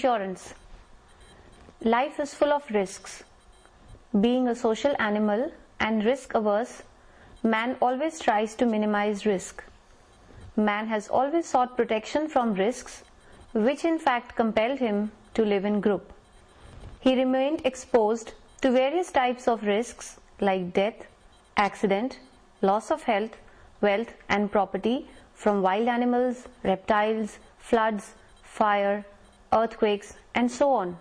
Insurance. Life is full of risks. Being a social animal and risk-averse, man always tries to minimize risk. Man has always sought protection from risks, which in fact compelled him to live in group. He remained exposed to various types of risks like death, accident, loss of health, wealth and property from wild animals, reptiles, floods, fire, earthquakes and so on.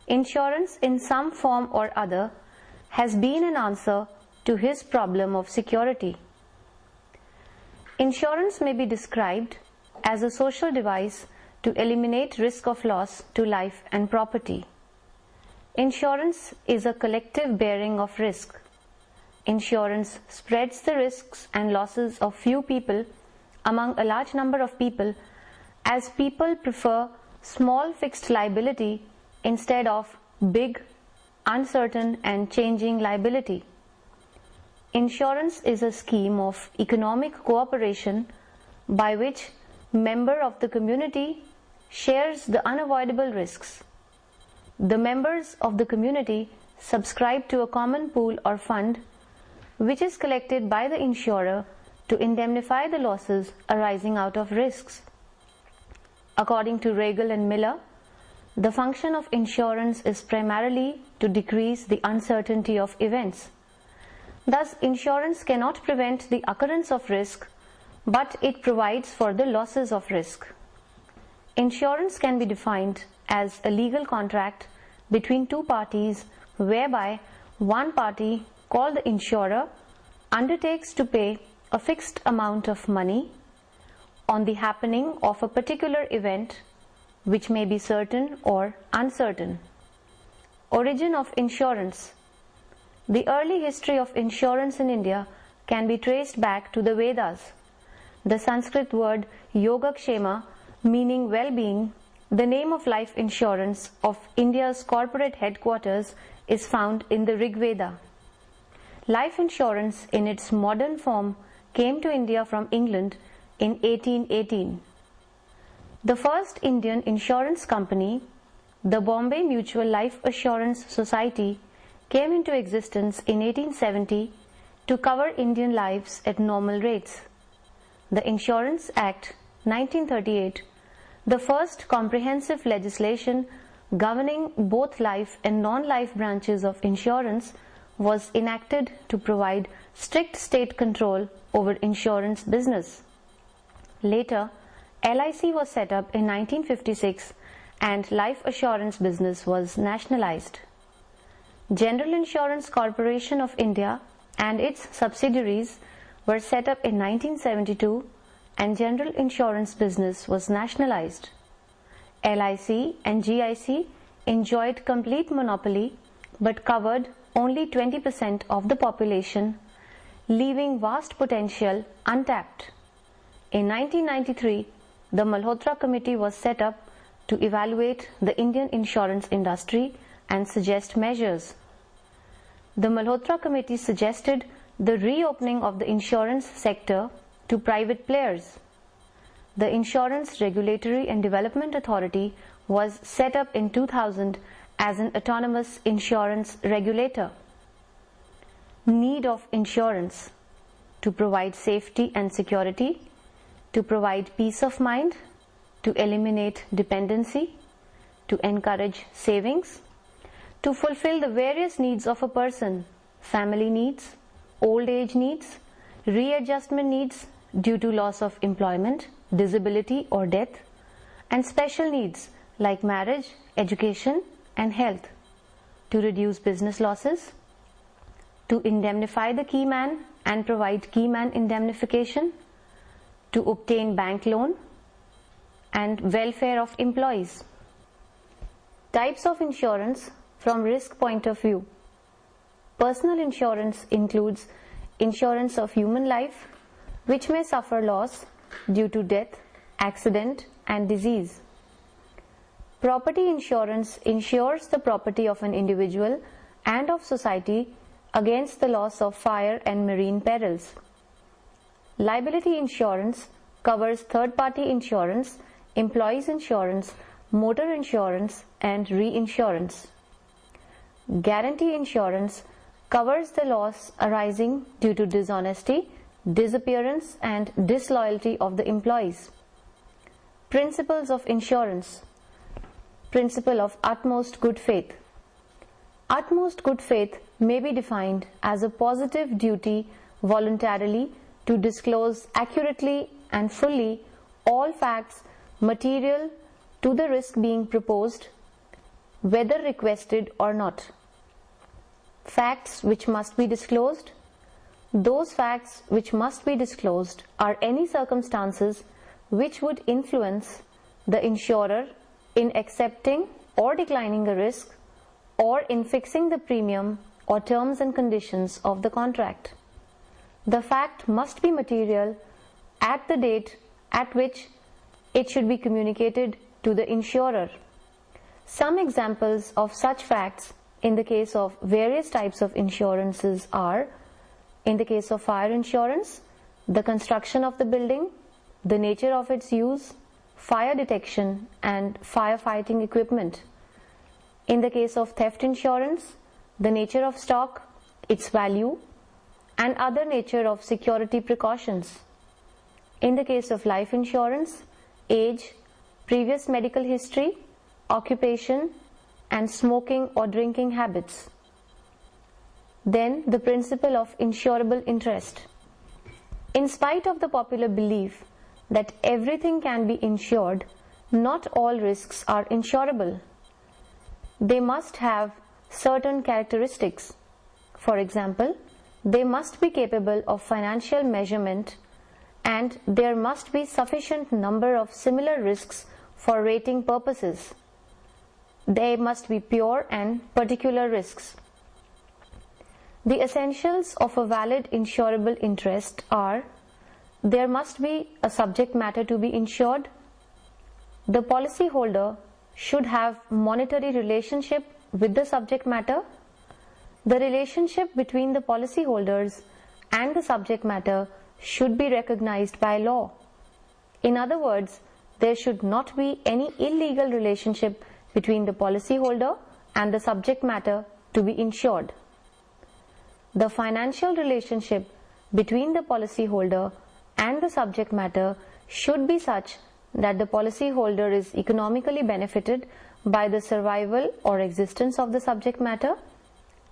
Insurance in some form or other has been an answer to his problem of security. Insurance may be described as a social device to eliminate risk of loss to life and property. Insurance is a collective bearing of risk. Insurance spreads the risks and losses of few people among a large number of people, as people prefer small fixed liability instead of big, uncertain and changing liability. Insurance is a scheme of economic cooperation by which member of the community shares the unavoidable risks. The members of the community subscribe to a common pool or fund which is collected by the insurer to indemnify the losses arising out of risks. According to Regal and Miller, the function of insurance is primarily to decrease the uncertainty of events. Thus, insurance cannot prevent the occurrence of risk, but it provides for the losses of risk. Insurance can be defined as a legal contract between two parties whereby one party, called the insurer, undertakes to pay a fixed amount of money on the happening of a particular event which may be certain or uncertain. Origin of insurance. The early history of insurance in India can be traced back to the Vedas. The Sanskrit word Yogakshema, meaning well-being, the name of life insurance of India's corporate headquarters, is found in the Rig Veda. Life insurance in its modern form came to India from England in 1818. The first Indian insurance company, the Bombay Mutual Life Assurance Society, came into existence in 1870 to cover Indian lives at normal rates. The Insurance Act 1938, the first comprehensive legislation governing both life and non-life branches of insurance, was enacted to provide strict state control over insurance business. Later, LIC was set up in 1956 and life assurance business was nationalized. General Insurance Corporation of India and its subsidiaries were set up in 1972 and general insurance business was nationalized. LIC and GIC enjoyed complete monopoly but covered only 20% of the population, leaving vast potential untapped. In 1993, the Malhotra Committee was set up to evaluate the Indian insurance industry and suggest measures. The Malhotra Committee suggested the reopening of the insurance sector to private players. The Insurance Regulatory and Development Authority was set up in 2000 as an autonomous insurance regulator. Need of insurance: to provide safety and security, to provide peace of mind, to eliminate dependency, to encourage savings, to fulfill the various needs of a person: family needs, old age needs, readjustment needs due to loss of employment, disability or death, and special needs like marriage, education and health, to reduce business losses, to indemnify the key man and provide key man indemnification, to obtain bank loan, and welfare of employees. Types of insurance from risk point of view. Personal insurance includes insurance of human life, which may suffer loss due to death, accident and disease. Property insurance insures the property of an individual and of society against the loss of fire and marine perils. Liability insurance covers third-party insurance, employees insurance, motor insurance and reinsurance. Guarantee insurance covers the loss arising due to dishonesty, disappearance and disloyalty of the employees. Principles of insurance. Principle of utmost good faith. Utmost good faith may be defined as a positive duty voluntarily to disclose accurately and fully all facts material to the risk being proposed, whether requested or not. Facts which must be disclosed. Those facts which must be disclosed are any circumstances which would influence the insurer in accepting or declining a risk or in fixing the premium or terms and conditions of the contract. The fact must be material at the date at which it should be communicated to the insurer. Some examples of such facts in the case of various types of insurances are: in the case of fire insurance, the construction of the building, the nature of its use, fire detection and firefighting equipment. In the case of theft insurance, the nature of stock, its value, and other nature of security precautions. In the case of life insurance, age, previous medical history, occupation, and smoking or drinking habits. Then the principle of insurable interest. In spite of the popular belief that everything can be insured, not all risks are insurable. They must have certain characteristics. For example, they must be capable of financial measurement and there must be sufficient number of similar risks for rating purposes. They must be pure and particular risks. The essentials of a valid insurable interest are: there must be a subject matter to be insured. The policyholder should have monetary relationship with the subject matter. The relationship between the policyholders and the subject matter should be recognized by law. In other words, there should not be any illegal relationship between the policyholder and the subject matter to be insured. The financial relationship between the policyholder and the subject matter should be such that the policyholder is economically benefited by the survival or existence of the subject matter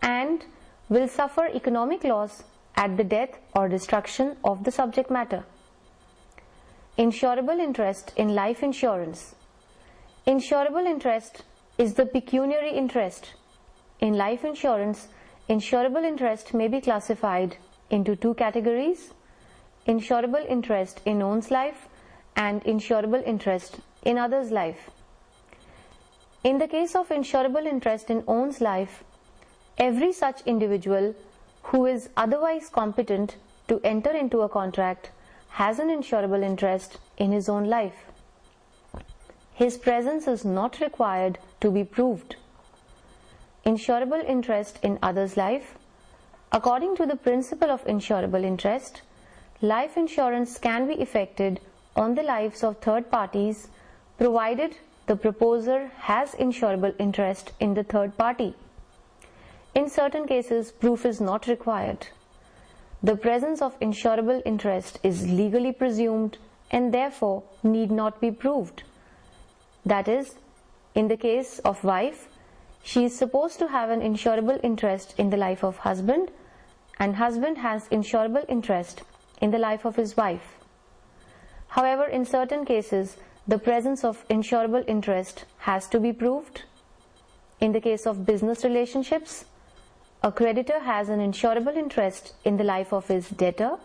and will suffer economic loss at the death or destruction of the subject matter. Insurable interest in life insurance. Insurable interest is the pecuniary interest. In life insurance, insurable interest may be classified into two categories: insurable interest in one's life and insurable interest in others' life. In the case of insurable interest in one's life, every such individual who is otherwise competent to enter into a contract has an insurable interest in his own life. His presence is not required to be proved. Insurable interest in others' life. According to the principle of insurable interest, life insurance can be effected on the lives of third parties provided the proposer has insurable interest in the third party. In certain cases, proof is not required. The presence of insurable interest is legally presumed and therefore need not be proved. That is, in the case of wife, she is supposed to have an insurable interest in the life of husband, and husband has insurable interest in the life of his wife. However, in certain cases, the presence of insurable interest has to be proved. In the case of business relationships, a creditor has an insurable interest in the life of his debtor,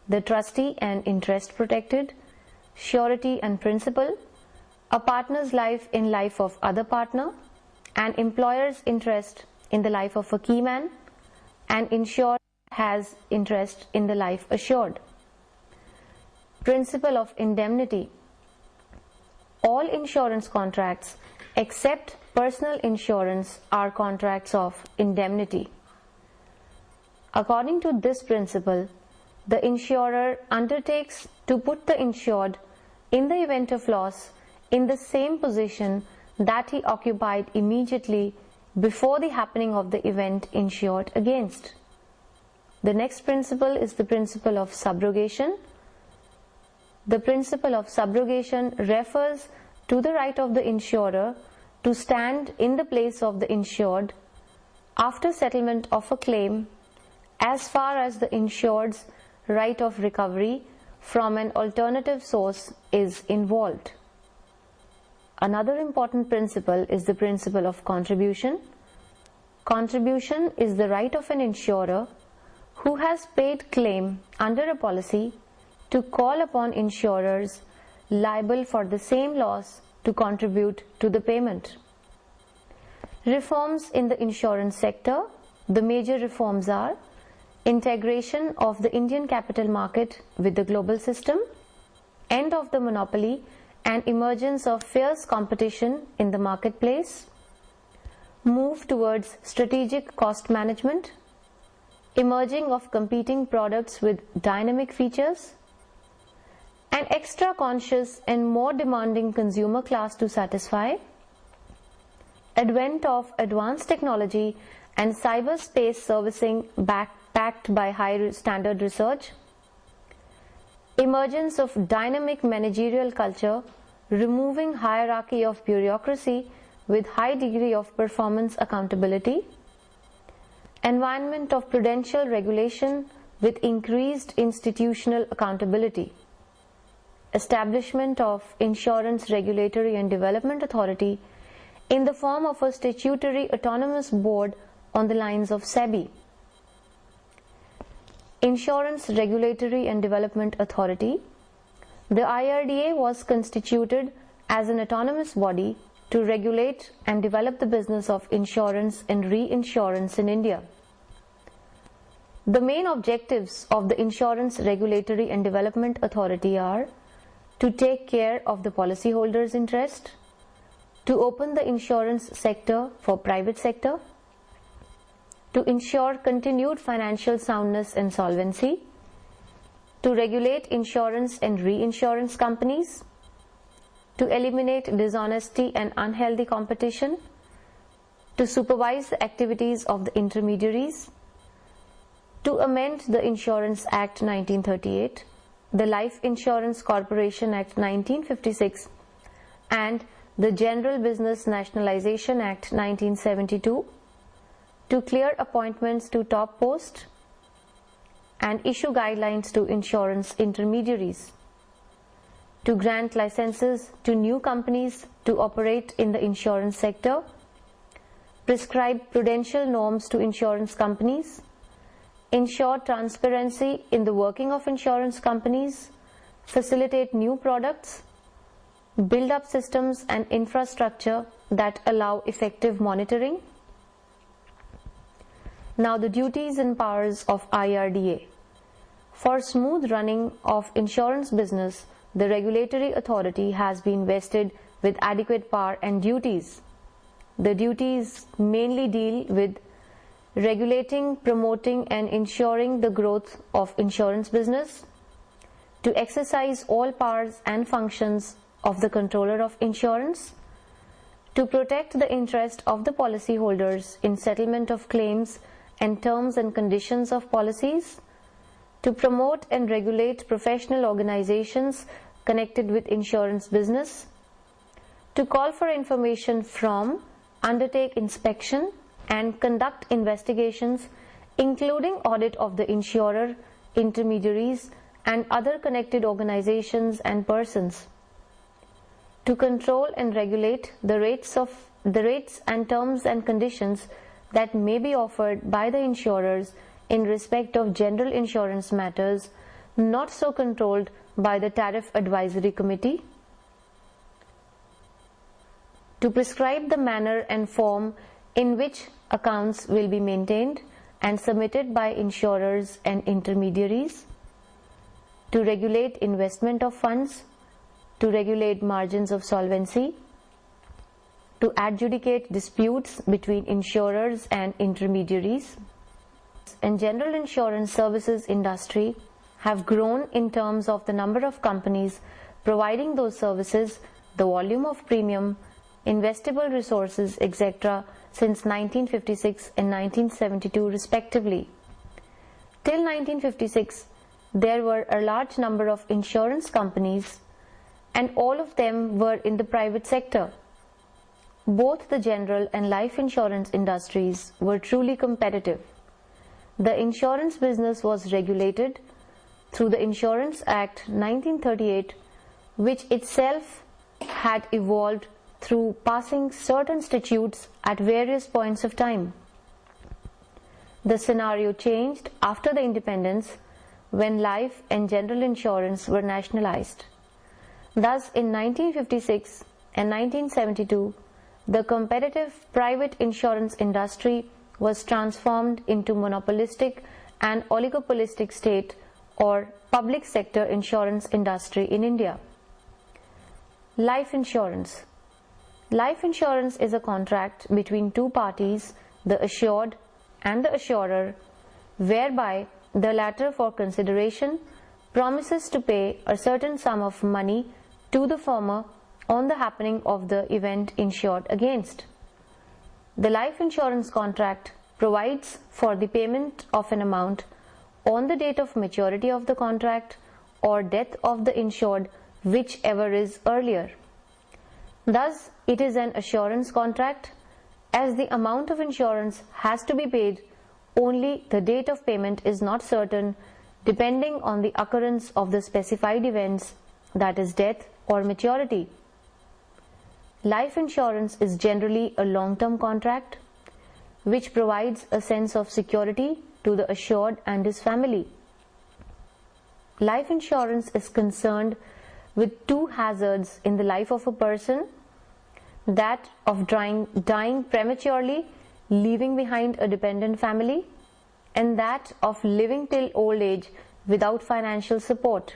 the trustee and interest protected, surety and principal, a partner's life in life of other partner, an employer's interest in the life of a key man, and insured has interest in the life assured. Principle of indemnity. All insurance contracts except personal insurance are contracts of indemnity. According to this principle, the insurer undertakes to put the insured in the event of loss in the same position that he occupied immediately before the happening of the event insured against. The next principle is the principle of subrogation. The principle of subrogation refers to the right of the insurer to stand in the place of the insured after settlement of a claim as far as the insured's right of recovery from an alternative source is involved. Another important principle is the principle of contribution. Contribution is the right of an insurer who has paid claim under a policy to call upon insurers liable for the same loss to contribute to the payment. Reforms in the insurance sector. The major reforms are integration of the Indian capital market with the global system, end of the monopoly and emergence of fierce competition in the marketplace, move towards strategic cost management, emerging of competing products with dynamic features, an extra conscious and more demanding consumer class to satisfy, advent of advanced technology and cyberspace servicing backed by high standard research, emergence of dynamic managerial culture, removing hierarchy of bureaucracy with high degree of performance accountability, environment of prudential regulation with increased institutional accountability, establishment of Insurance Regulatory and Development Authority in the form of a statutory autonomous board on the lines of SEBI. Insurance Regulatory and Development Authority. The IRDA was constituted as an autonomous body to regulate and develop the business of insurance and reinsurance in India. The main objectives of the Insurance Regulatory and Development Authority are to take care of the policyholder's interest, to open the insurance sector for private sector, to ensure continued financial soundness and solvency, to regulate insurance and reinsurance companies, to eliminate dishonesty and unhealthy competition, to supervise the activities of the intermediaries, to amend the Insurance Act 1938, the Life Insurance Corporation Act 1956 and the General Business Nationalization Act 1972, to clear appointments to top posts and issue guidelines to insurance intermediaries, to grant licenses to new companies to operate in the insurance sector, prescribe prudential norms to insurance companies, ensure transparency in the working of insurance companies, facilitate new products, build up systems and infrastructure that allow effective monitoring. Now the duties and powers of IRDA. For smooth running of insurance business, the regulatory authority has been vested with adequate power and duties. The duties mainly deal with regulating, promoting and ensuring the growth of insurance business, to exercise all powers and functions of the controller of insurance, to protect the interest of the policyholders in settlement of claims and terms and conditions of policies, to promote and regulate professional organizations connected with insurance business, to call for information from, undertake inspection and conduct investigations including audit of the insurer, intermediaries and other connected organizations and persons, to control and regulate the rates and terms and conditions that may be offered by the insurers in respect of general insurance matters not so controlled by the Tariff Advisory Committee, to prescribe the manner and form in which accounts will be maintained and submitted by insurers and intermediaries, to regulate investment of funds, to regulate margins of solvency, to adjudicate disputes between insurers and intermediaries. And general insurance services industry have grown in terms of the number of companies providing those services the volume of premium, investable resources, etc. since 1956 and 1972 respectively. Till 1956, there were a large number of insurance companies and all of them were in the private sector. Both the general and life insurance industries were truly competitive. The insurance business was regulated through the Insurance Act 1938, which itself had evolved through passing certain statutes at various points of time. The scenario changed after the independence when life and general insurance were nationalized. Thus, in 1956 and 1972, the competitive private insurance industry was transformed into monopolistic and oligopolistic state or public sector insurance industry in India. Life insurance. Life insurance is a contract between two parties, the assured and the assurer, whereby the latter for consideration promises to pay a certain sum of money to the former on the happening of the event insured against. The life insurance contract provides for the payment of an amount on the date of maturity of the contract or death of the insured, whichever is earlier. Thus, it is an assurance contract, as the amount of insurance has to be paid, only the date of payment is not certain, depending on the occurrence of the specified events, that is death or maturity. Life insurance is generally a long-term contract which provides a sense of security to the assured and his family. Life insurance is concerned with two hazards in the life of a person, that of dying prematurely, leaving behind a dependent family, and that of living till old age without financial support.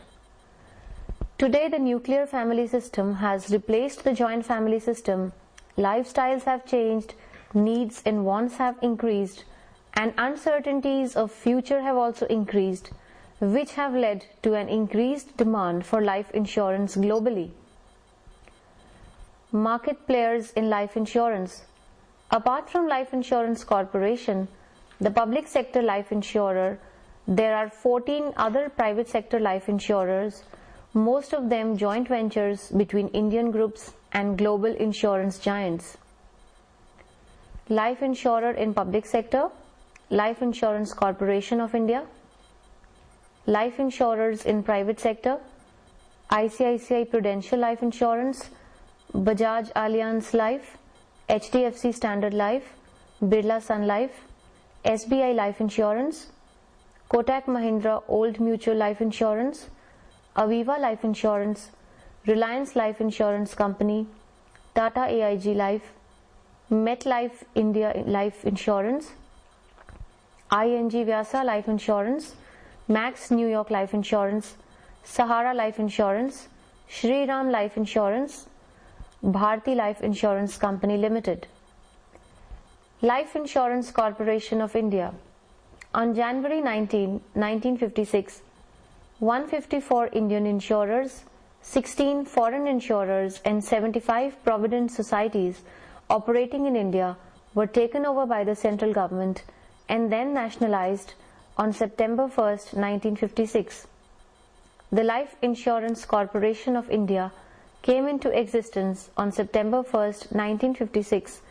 Today, the nuclear family system has replaced the joint family system. Lifestyles have changed, needs and wants have increased, and uncertainties of future have also increased, which have led to an increased demand for life insurance globally. Market players in life insurance. Apart from Life Insurance Corporation, the public sector life insurer, there are 14 other private sector life insurers, most of them joint ventures between Indian groups and global insurance giants. Life insurer in public sector, Life Insurance Corporation of India. Life insurers in private sector, ICICI Prudential Life Insurance, Bajaj Allianz Life, HDFC Standard Life, Birla Sun Life, SBI Life Insurance, Kotak Mahindra Old Mutual Life Insurance, Aviva Life Insurance, Reliance Life Insurance Company, Tata AIG Life, MetLife India Life Insurance, ING Vyasa Life Insurance, Max New York Life Insurance, Sahara Life Insurance, Shri Ram Life Insurance, Bharti Life Insurance Company Limited. Life Insurance Corporation of India. On January 19, 1956, 154 Indian insurers, 16 foreign insurers and 75 provident societies operating in India were taken over by the central government and then nationalized on September 1, 1956. The Life Insurance Corporation of India came into existence on September 1, 1956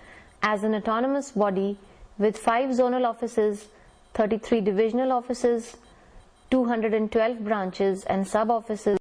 as an autonomous body with 5 zonal offices, 33 divisional offices, 212 branches and sub-offices